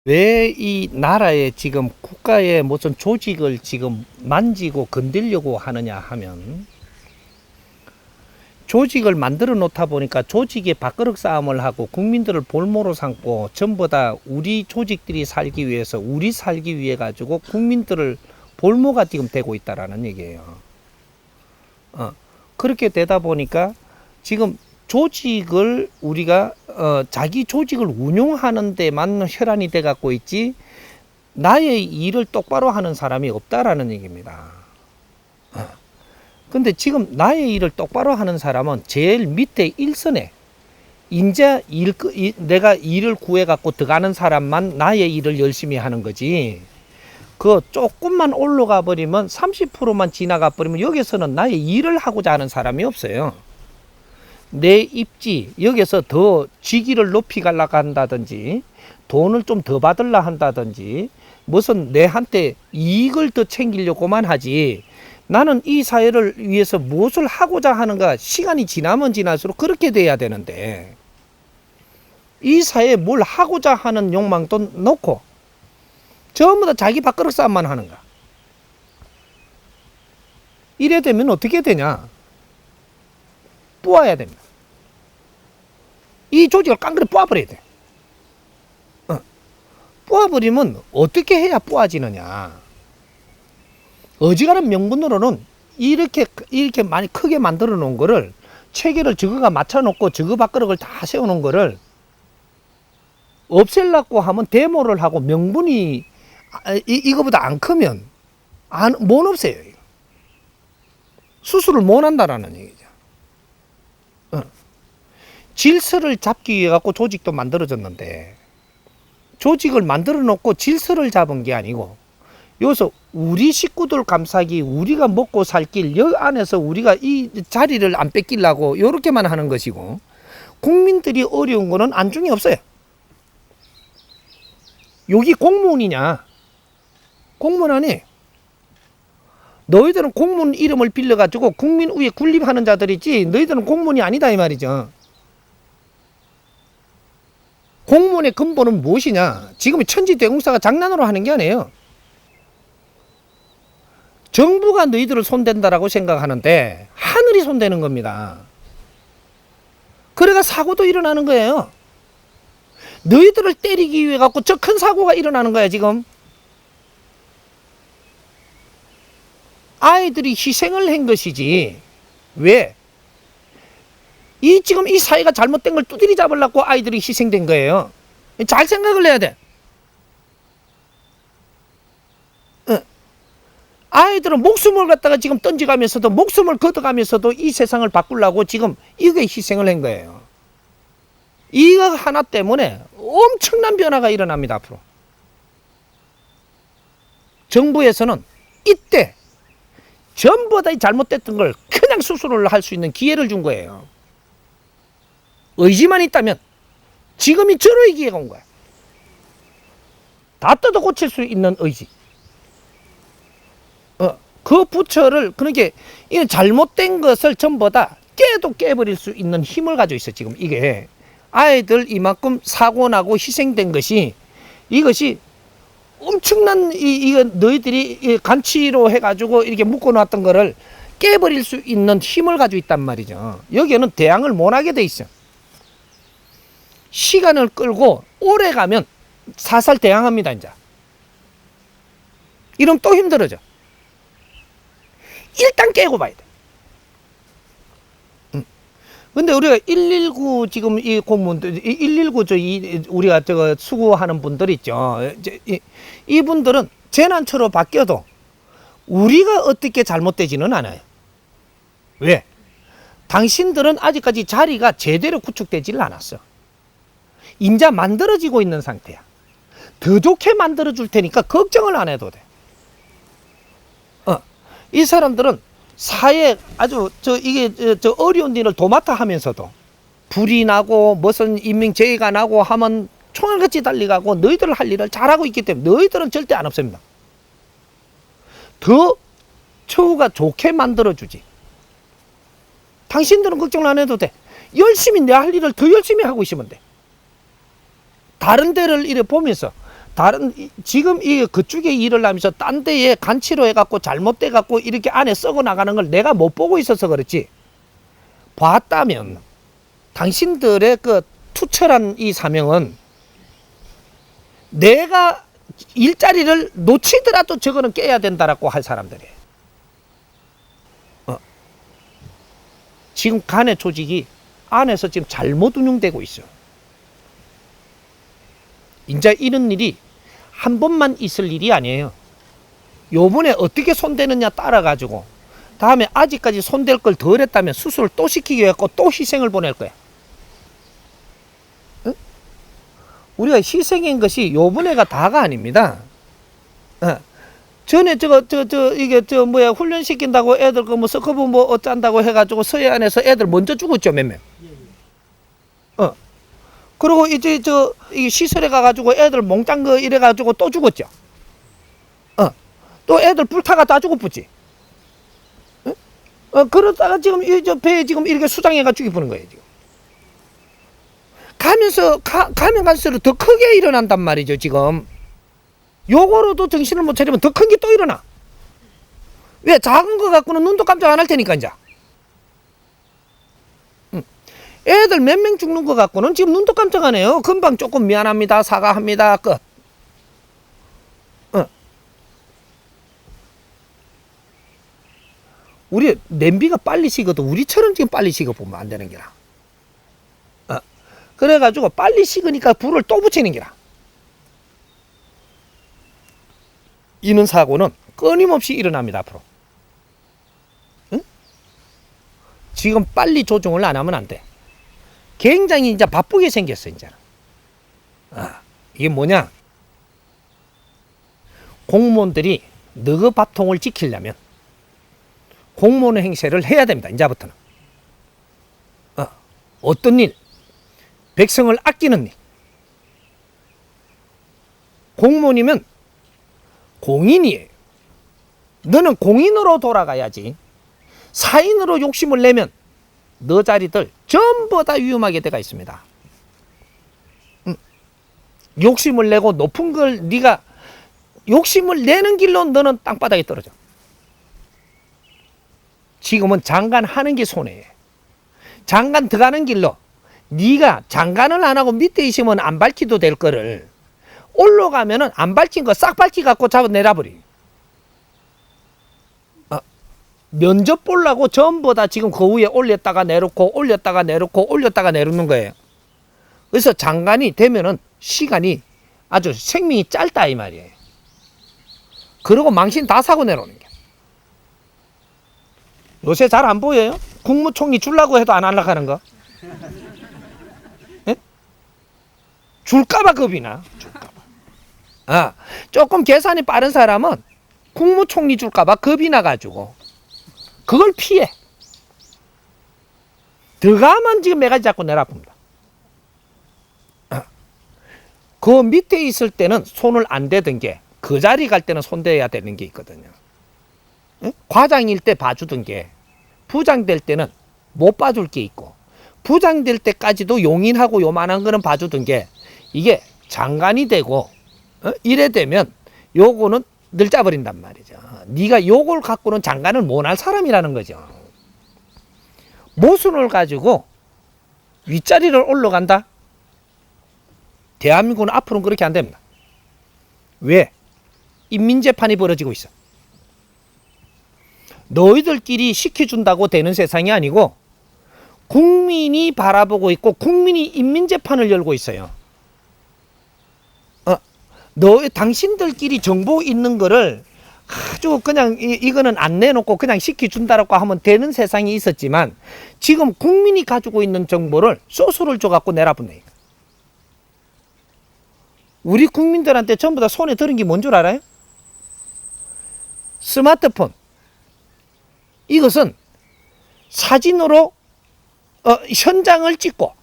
왜 이 나라의 지금 국가의 무슨 조직을 지금 만지고 건들려고 하느냐 하면, 조직을 만들어 놓다 보니까 조직의 밥그릇 싸움을 하고 국민들을 볼모로 삼고 전부 다 우리 조직들이 살기 위해서, 우리 살기 위해 가지고 국민들을 볼모가 지금 되고 있다라는 얘기예요. 그렇게 되다 보니까 지금 조직을 우리가 자기 조직을 운용하는 데만 혈안이 돼 갖고 있지, 나의 일을 똑바로 하는 사람이 없다라는 얘기입니다. 근데 지금 나의 일을 똑바로 하는 사람은 제일 밑에 일선에 이제 내가 일을 구해 갖고 들어가는 사람만 나의 일을 열심히 하는 거지, 그 조금만 올라가 버리면 30%만 지나가 버리면 여기서는 나의 일을 하고자 하는 사람이 없어요. 내 입지, 여기서 더 직위를 높이 가려고 한다든지, 돈을 좀 더 받으려 한다든지, 무슨 내한테 이익을 더 챙기려고만 하지, 나는 이 사회를 위해서 무엇을 하고자 하는가, 시간이 지나면 지날수록 그렇게 돼야 되는데, 이 사회에 뭘 하고자 하는 욕망도 놓고 전부 다 자기 밥그릇 싸움만 하는가. 이래 되면 어떻게 되냐? 뽑아야 됩니다. 이 조직을 깡그리 뽑아버려야 돼. 뽑아버리면 어떻게 해야 뽑아지느냐? 어지간한 명분으로는 이렇게 많이 크게 만들어 놓은 거를, 체계를 저거가 맞춰 놓고 저거 밥그릇을 다 세워 놓은 거를 없애려고 하면 데모를 하고, 명분이 이거보다 안 크면 못 없애요. 수술을 못 한다라는 얘기죠. 질서를 잡기 위해 갖고 조직도 만들어졌는데, 조직을 만들어 놓고 질서를 잡은 게 아니고, 여기서 우리 식구들 감싸기, 우리가 먹고 살 길, 여기 안에서 우리가 이 자리를 안 뺏기려고 이렇게만 하는 것이고, 국민들이 어려운 거는 안중에 없어요. 여기 공무원이냐? 공무원 아니? 너희들은 공무원 이름을 빌려가지고 국민 위에 군림하는 자들이지, 너희들은 공무원이 아니다 이 말이죠. 공무원의 근본은 무엇이냐? 지금 천지대공사가 장난으로 하는 게 아니에요. 정부가 너희들을 손댄다라고 생각하는데 하늘이 손대는 겁니다. 그래가 사고도 일어나는 거예요. 너희들을 때리기 위해 갖고 저 큰 사고가 일어나는 거야 지금. 아이들이 희생을 한 것이지. 왜? 지금 이 사회가 잘못된 걸 두드리 잡으려고 아이들이 희생된 거예요. 잘 생각을 해야 돼. 아이들은 목숨을 갖다가 지금 던져가면서도, 목숨을 걷어가면서도 이 세상을 바꾸려고 지금 이게 희생을 한 거예요. 이거 하나 때문에 엄청난 변화가 일어납니다 앞으로. 정부에서는 이때 전부 다 잘못됐던 걸 그냥 수술을 할 수 있는 기회를 준 거예요. 의지만 있다면 지금이 절호의 기회가 온 거야. 다 뜯어 고칠 수 있는 의지. 그 부처를, 그러니까 이 잘못된 것을 전부 다 깨도 깨버릴 수 있는 힘을 가지고 있어 지금. 이게 아이들 이만큼 사고 나고 희생된 것이, 이것이 엄청난 이거 너희들이 간치로 해가지고 이렇게 묶어놨던 거를 깨버릴 수 있는 힘을 가지고 있단 말이죠. 여기에는 대항을 못하게 돼 있어. 시간을 끌고 오래 가면 사살 대항합니다 이제. 이러면 또 힘들어져. 일단 깨고 봐야 돼. 근데 우리가 119 지금 이 공무원들, 119 우리가 수고하는 분들 있죠. 이분들은 재난처로 바뀌어도 우리가 어떻게 잘못되지는 않아요. 왜? 당신들은 아직까지 자리가 제대로 구축되지를 않았어. 인자 만들어지고 있는 상태야. 더 좋게 만들어 줄 테니까 걱정을 안 해도 돼. 이 사람들은 사회 아주 이게 어려운 일을 도맡아 하면서도 불이 나고 무슨 인명재해가 나고 하면 총알같이 달려가고 너희들 할 일을 잘하고 있기 때문에 너희들은 절대 안 없습니다. 더 처우가 좋게 만들어주지. 당신들은 걱정을 안 해도 돼. 열심히 내 할 일을 더 열심히 하고 있으면 돼. 다른 데를 이래 보면서 지금 이 그쪽에 일을 하면서 딴 데에 간치로 해갖고 잘못돼 갖고 이렇게 안에 썩어 나가는 걸 내가 못 보고 있어서 그렇지, 봤다면 당신들의 그 투철한 이 사명은 내가 일자리를 놓치더라도 저거는 깨야 된다라고 할 사람들이에요. 지금 간의 조직이 안에서 지금 잘못 운영되고 있어요. 이제 이런 일이 한 번만 있을 일이 아니에요. 요번에 어떻게 손대느냐 따라 가지고 다음에 아직까지 손댈 걸 덜 했다면 수술을 또 시키게 해갖고 또 희생을 보낼 거야. 응? 우리가 희생인 것이 요번에가 다가 아닙니다. 전에 훈련시킨다고 애들 서커브 어쩐다고 해가지고 서해안에서 애들 먼저 죽었죠, 몇 명. 그리고 이제 이 시설에 가가지고 애들 몽땅 이래가지고 또 죽었죠. 또 애들 불타가 다 죽었지. 그러다가 지금 배에 지금 이렇게 수장해가 죽이보는 거예요, 지금. 가면 갈수록 더 크게 일어난단 말이죠, 지금. 요거로도 정신을 못 차리면 더 큰 게 또 일어나. 왜? 작은 거 갖고는 눈도 깜짝 안 할 테니까, 이제. 애들 몇 명 죽는 거 갖고는 지금 눈도 깜짝 안 해요. 금방 조금 미안합니다, 사과합니다, 끝. 우리 냄비가 빨리 식어도 우리처럼 지금 빨리 식어보면 안 되는 게라. 그래가지고 빨리 식으니까 불을 또 붙이는 게라. 이런 사고는 끊임없이 일어납니다, 앞으로. 응? 지금 빨리 조정을 안 하면 안 돼. 굉장히 이제 바쁘게 생겼어, 이제는. 이게 뭐냐? 공무원들이 너그 밥통을 지키려면 공무원 행세를 해야 됩니다, 이제부터는. 어떤 일? 백성을 아끼는 일. 공무원이면 공인이에요. 너는 공인으로 돌아가야지. 사인으로 욕심을 내면 너 자리들 전부 다 위험하게 돼가 있습니다. 욕심을 내고 높은 걸 네가 욕심을 내는 길로 너는 땅바닥에 떨어져. 지금은 장관 하는 게 손해예요. 장관 들어가는 길로 네가 장관을 안 하고 밑에 있으면 안 밝히도 될 거를 올라가면은 안 밝힌 거 싹 밝히 갖고 잡아 내려버려. 면접 보려고 전부 다 지금 그 위에 올렸다가 내놓고 올렸다가 내놓고 올렸다가 내놓는 거예요. 그래서 장관이 되면은 시간이 아주 생명이 짧다 이 말이에요. 그리고 망신 다 사고 내려오는 게. 요새 잘 안 보여요? 국무총리 주려고 해도 안 하려고 하는 거. 예? 줄까봐 겁이 나. 줄까봐. 조금 계산이 빠른 사람은 국무총리 줄까봐 겁이 나가지고 그걸 피해. 들어가면 지금 매가지 잡고 내려봅니다. 그 밑에 있을 때는 손을 안 대던 게 그 자리 갈 때는 손 대야 되는 게 있거든요. 예? 과장일 때 봐주던 게 부장 될 때는 못 봐줄 게 있고 부장 될 때까지도 용인하고 요만한 거는 봐주던 게 이게 장관이 되고 이래 되면 요거는 늙어버린단 말이죠. 네가 요걸 갖고는 장관을 못할 사람이라는 거죠. 모순을 가지고 윗자리를 올라간다? 대한민국은 앞으로는 그렇게 안 됩니다. 왜? 인민재판이 벌어지고 있어. 너희들끼리 시켜준다고 되는 세상이 아니고 국민이 바라보고 있고 국민이 인민재판을 열고 있어요. 당신들끼리 정보 있는 거를 아주 그냥 이거는 안 내놓고 그냥 시켜준다라고 하면 되는 세상이 있었지만 지금 국민이 가지고 있는 정보를 소스를 줘갖고 내라보네. 우리 국민들한테 전부 다 손에 들은 게 뭔 줄 알아요? 스마트폰. 이것은 사진으로 현장을 찍고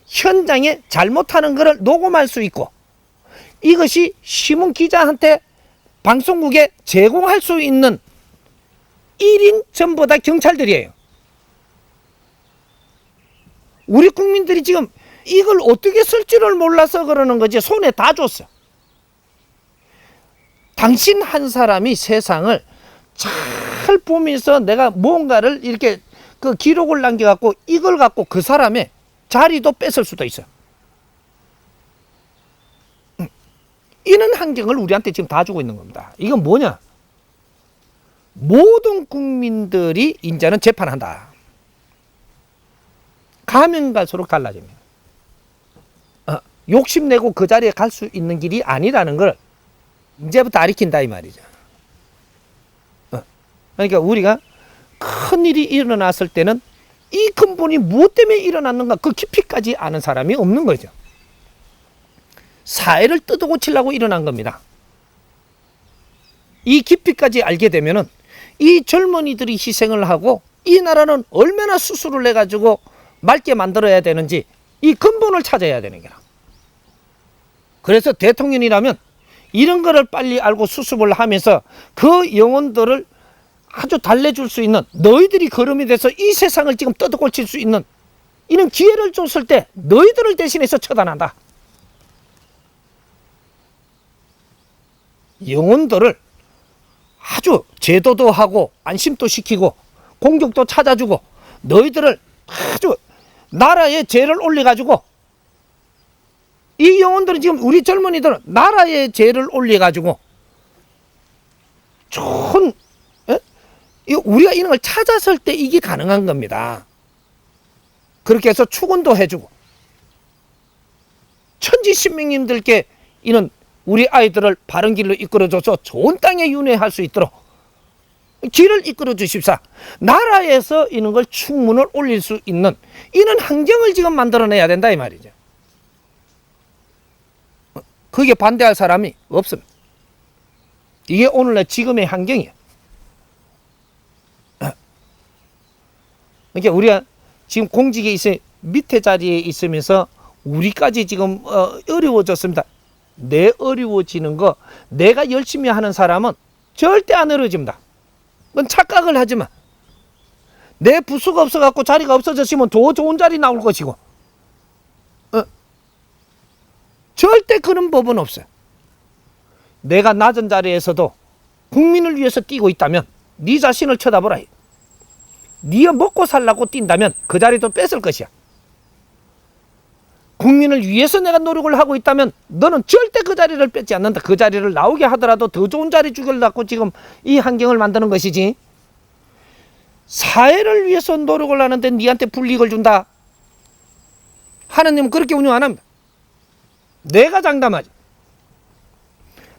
현장에 잘못하는 것을 녹음할 수 있고 이것이 신문 기자한테 방송국에 제공할 수 있는 1인 전부 다 경찰들이에요. 우리 국민들이 지금 이걸 어떻게 쓸 줄을 몰라서 그러는 거지 손에 다 줬어. 당신 한 사람이 세상을 잘 보면서 내가 뭔가를 이렇게 그 기록을 남겨갖고 이걸 갖고 그 사람의 자리도 뺏을 수도 있어요. 이런 환경을 우리한테 지금 다 주고 있는 겁니다. 이건 뭐냐? 모든 국민들이 이제는 재판한다. 가면 갈수록 달라집니다. 욕심내고 그 자리에 갈 수 있는 길이 아니라는 걸 이제부터 가르친다 이 말이죠. 그러니까 우리가 큰 일이 일어났을 때는 이 근본이 무엇 때문에 일어났는가 그 깊이까지 아는 사람이 없는 거죠. 사회를 뜯어고치려고 일어난 겁니다. 이 깊이까지 알게 되면은 이 젊은이들이 희생을 하고 이 나라는 얼마나 수술을 해가지고 맑게 만들어야 되는지 이 근본을 찾아야 되는 거라. 그래서 대통령이라면 이런 거를 빨리 알고 수습을 하면서 그 영혼들을 아주 달래줄 수 있는 너희들이 걸음이 돼서 이 세상을 지금 뜯어고칠 수 있는 이런 기회를 줬을 때 너희들을 대신해서 처단한다. 영혼들을 아주 제도도 하고 안심도 시키고 공격도 찾아주고 너희들을 아주 나라의 죄를 올려가지고 이 영혼들은 지금 우리 젊은이들은 나라의 죄를 올려가지고 좋은 우리가 이런 걸 찾았을 때 이게 가능한 겁니다. 그렇게 해서 축원도 해주고 천지신명님들께 이런 우리 아이들을 바른 길로 이끌어줘서 좋은 땅에 윤회할 수 있도록 길을 이끌어 주십사. 나라에서 이런 걸 충문을 올릴 수 있는 이런 환경을 지금 만들어내야 된다 이 말이죠. 그게 반대할 사람이 없습니다. 이게 오늘날 지금의 환경이에요. 그러니까 우리가 지금 공직에 있어 밑에 자리에 있으면서 우리까지 지금 어려워졌습니다. 내 어려워지는 거 내가 열심히 하는 사람은 절대 안 어려워집니다. 그건 착각을 하지 마. 내 부수가 없어갖고 자리가 없어졌으면 더 좋은 자리 나올 것이고 절대 그런 법은 없어요. 내가 낮은 자리에서도 국민을 위해서 뛰고 있다면 네 자신을 쳐다보라. 네가 먹고 살라고 뛴다면 그 자리도 뺏을 것이야. 국민을 위해서 내가 노력을 하고 있다면 너는 절대 그 자리를 뺏지 않는다. 그 자리를 나오게 하더라도 더 좋은 자리 주려고 지금 이 환경을 만드는 것이지. 사회를 위해서 노력을 하는데 네한테 불이익을 준다. 하나님은 그렇게 운영 안 합니다. 내가 장담하지.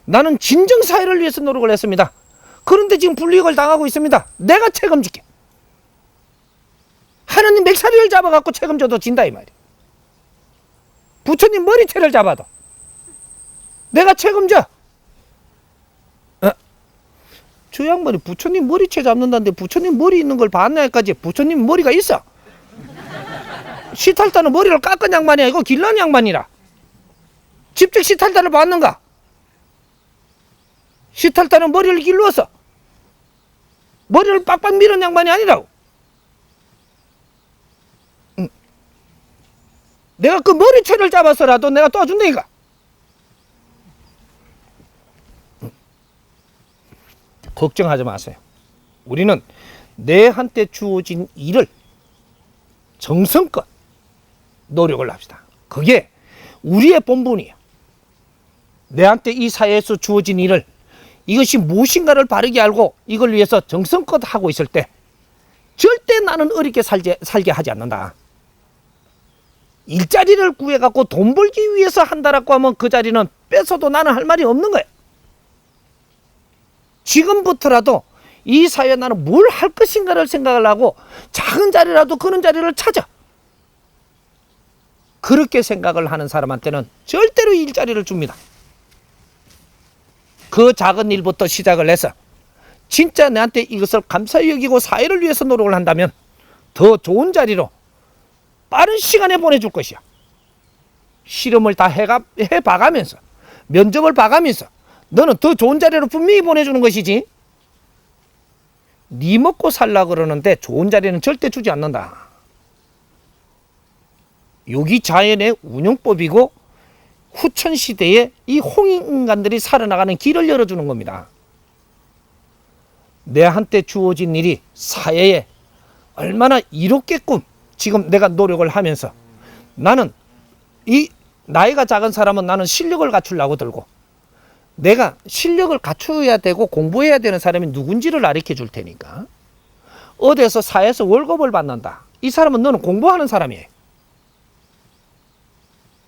나는 진정 사회를 위해서 노력을 했습니다. 그런데 지금 불이익을 당하고 있습니다. 내가 책임질게. 하나님 맥사리를 잡아갖고 책임져도 진다 이 말이야. 부처님 머리채를 잡아도 내가 책임져. 저 양반이 부처님 머리채 잡는다는데 부처님 머리 있는 걸 봤나까지 부처님 머리가 있어. 시탈단은 머리를 깎은 양반이 아니고 길러낸 양반이라. 직접 시탈단을 봤는가? 시탈단은 머리를 길러서 머리를 빡빡 밀은 양반이 아니라고. 내가 그 머리채를 잡아서라도 내가 도와준다니까. 걱정하지 마세요. 우리는 내한테 주어진 일을 정성껏 노력을 합시다. 그게 우리의 본분이에요. 내한테 이 사회에서 주어진 일을 이것이 무엇인가를 바르게 알고 이걸 위해서 정성껏 하고 있을 때 절대 나는 어렵게 살게 하지 않는다. 일자리를 구해갖고 돈 벌기 위해서 한다라고 하면 그 자리는 뺏어도 나는 할 말이 없는 거예요. 지금부터라도 이 사회에 나는 뭘 할 것인가를 생각을 하고 작은 자리라도 그런 자리를 찾아. 그렇게 생각을 하는 사람한테는 절대로 일자리를 줍니다. 그 작은 일부터 시작을 해서 진짜 내한테 이것을 감사히 여기고 사회를 위해서 노력을 한다면 더 좋은 자리로 빠른 시간에 보내줄 것이야. 실험을 다 해봐가면서 면접을 봐가면서 너는 더 좋은 자리로 분명히 보내주는 것이지. 네 먹고 살라 그러는데 좋은 자리는 절대 주지 않는다. 여기 자연의 운영법이고 후천 시대에 이 홍익인간들이 살아나가는 길을 열어주는 겁니다. 내한테 주어진 일이 사회에 얼마나 이롭게끔 지금 내가 노력을 하면서 나는 이 나이가 작은 사람은 나는 실력을 갖추려고 들고 내가 실력을 갖춰야 되고 공부해야 되는 사람이 누군지를 가르쳐 줄 테니까 어디에서 사회에서 월급을 받는다. 이 사람은 너는 공부하는 사람이에요.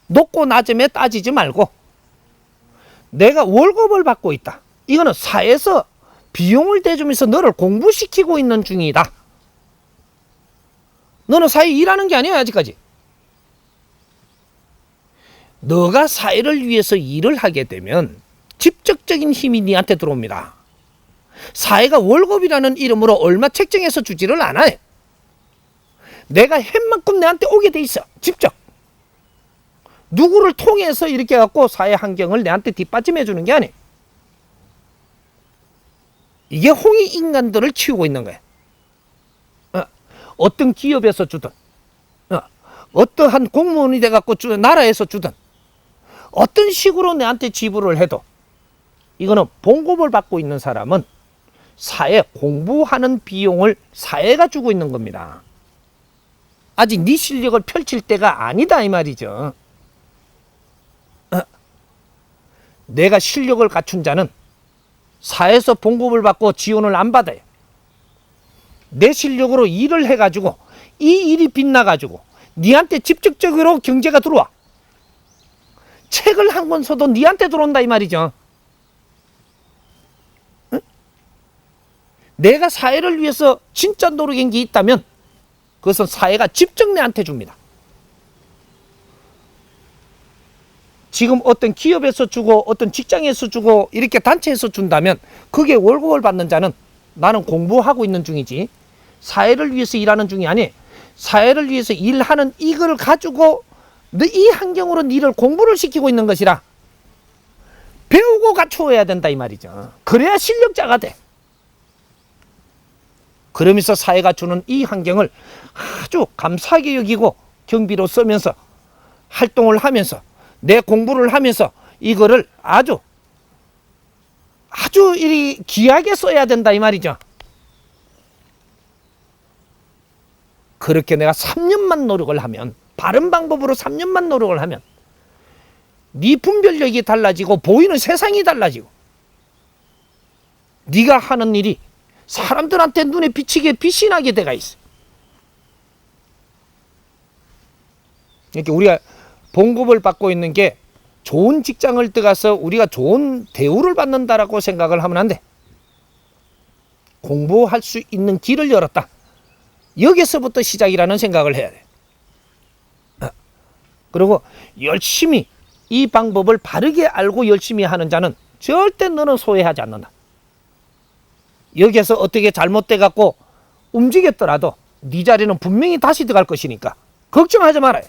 높고 낮음에 따지지 말고 내가 월급을 받고 있다. 이거는 사회에서 비용을 대주면서 너를 공부시키고 있는 중이다. 너는 사회에 일하는 게 아니야 아직까지. 너가 사회를 위해서 일을 하게 되면 직접적인 힘이 네한테 들어옵니다. 사회가 월급이라는 이름으로 얼마 책정해서 주지를 않아요. 내가 한 만큼 내한테 오게 돼 있어. 직접. 누구를 통해서 이렇게 갖고 사회 환경을 내한테 뒷받침해 주는 게 아니에요. 이게 홍익인간들을 키우고 있는 거야. 어떤 기업에서 주든 어떠한 공무원이 돼갖고 나라에서 주든 어떤 식으로 내한테 지불을 해도 이거는 봉급을 받고 있는 사람은 사회 공부하는 비용을 사회가 주고 있는 겁니다. 아직 네 실력을 펼칠 때가 아니다 이 말이죠. 내가 실력을 갖춘 자는 사회에서 봉급을 받고 지원을 안 받아요. 내 실력으로 일을 해가지고 이 일이 빛나가지고 니한테 직접적으로 경제가 들어와. 책을 한 권 써도 니한테 들어온다 이 말이죠. 응? 내가 사회를 위해서 진짜 노력한 게 있다면 그것은 사회가 직접 내한테 줍니다. 지금 어떤 기업에서 주고 어떤 직장에서 주고 이렇게 단체에서 준다면 그게 월급을 받는 자는 나는 공부하고 있는 중이지 사회를 위해서 일하는 중이 아니. 사회를 위해서 일하는 이걸 가지고 이 환경으로 니를 공부를 시키고 있는 것이라 배우고 갖추어야 된다 이 말이죠. 그래야 실력자가 돼. 그러면서 사회가 주는 이 환경을 아주 감사하게 여기고 경비로 쓰면서 활동을 하면서 내 공부를 하면서 이거를 아주 이 귀하게 써야 된다 이 말이죠. 그렇게 내가 3년만 노력을 하면 바른 방법으로 3년만 노력을 하면 네 분별력이 달라지고 보이는 세상이 달라지고 네가 하는 일이 사람들한테 눈에 비치게 빛이 나게 돼가 있어. 이렇게 우리가 봉급을 받고 있는 게 좋은 직장을 들어가서 우리가 좋은 대우를 받는다라고 생각을 하면 안 돼. 공부할 수 있는 길을 열었다. 여기서부터 시작이라는 생각을 해야 돼. 그리고 열심히 이 방법을 바르게 알고 열심히 하는 자는 절대 너는 소외하지 않는다. 여기에서 어떻게 잘못돼 갖고 움직였더라도 네 자리는 분명히 다시 들어갈 것이니까 걱정하지 말아요.